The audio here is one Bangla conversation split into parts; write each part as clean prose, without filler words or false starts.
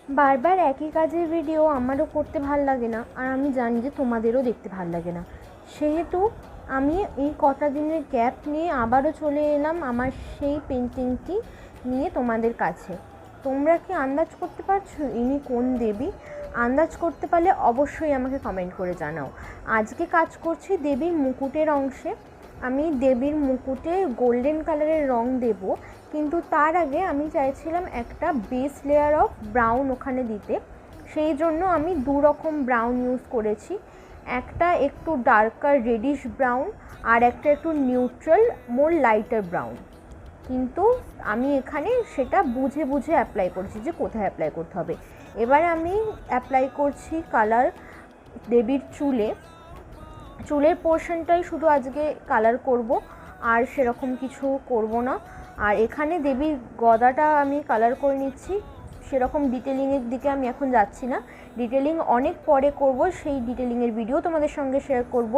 বারবার একই কাজের ভিডিও আমারও করতে ভাল লাগে না, আর আমি জানি যে তোমাদেরও দেখতে ভাল লাগে না। সেহেতু আমি এই কটা দিনের গ্যাপ নিয়ে আবারও চলে এলাম আমার সেই পেন্টিংটি নিয়ে তোমাদের কাছে। তোমরা কি আন্দাজ করতে পারছো ইনি কোন দেবী? আন্দাজ করতে পারলে অবশ্যই আমাকে কমেন্ট করে জানাও। আজকে কাজ করছি দেবীর মুকুটের অংশে। আমি দেবীর মুকুটে গোল্ডেন কালারের রং দেব, কিন্তু তার আগে আমি চাইছিলাম একটা বেস লেয়ার অফ ব্রাউন ওখানে দিতে। সেই জন্য আমি দু রকম ব্রাউন ইউজ করেছি, একটা একটু ডার্কার রেডিশ ব্রাউন আর একটা একটু নিউট্রাল মোর লাইটার ব্রাউন। কিন্তু আমি এখানে সেটা বুঝে বুঝে অ্যাপ্লাই করছি যে কোথায় অ্যাপ্লাই করতে হবে। এবার আমি অ্যাপ্লাই করছি কালার দেবীর চুলের পোর্শনটাই শুধু আজকে কালার করব, আর সেরকম কিছু করব না। আর এখানে দেবীর গদাটা আমি কালার করে নিচ্ছি, সেরকম ডিটেলিংয়ের দিকে আমি এখন যাচ্ছি না। ডিটেলিং অনেক পরে করব, সেই ডিটেলিংয়ের ভিডিও তোমাদের সঙ্গে শেয়ার করব।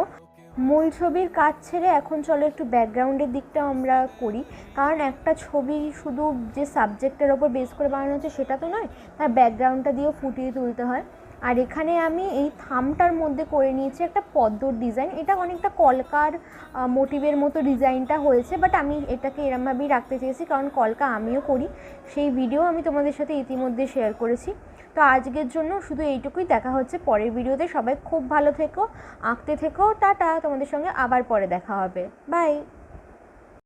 মূল ছবির কাজ ছেড়ে এখন চলো একটু ব্যাকগ্রাউন্ডের দিকটা আমরা করি, কারণ একটা ছবি শুধু যে সাবজেক্টের ওপর বেস করে বানানো হচ্ছে সেটা তো নয়, তার ব্যাকগ্রাউন্ডটা দিয়েও ফুটিয়ে তুলতে হয়। আর এখানে আমি এই থামটার মধ্যে করে নিয়েছি একটা পদ্মর ডিজাইন। এটা অনেকটা কলকার মোটিভের মতো ডিজাইনটা হয়েছে, বাট আমি এটাকে এরমভাবেই রাখতে চেয়েছি কারণ কলকা আমিও করি। সেই ভিডিও আমি তোমাদের সাথে ইতিমধ্যে শেয়ার করেছি। তো আজকের জন্য শুধু এইটুকুই, দেখা হচ্ছে পরের ভিডিওতে। সবাই খুব ভালো থেকো, আঁকতে থেকো। টাটা, তোমাদের সঙ্গে আবার পরে দেখা হবে। বাই।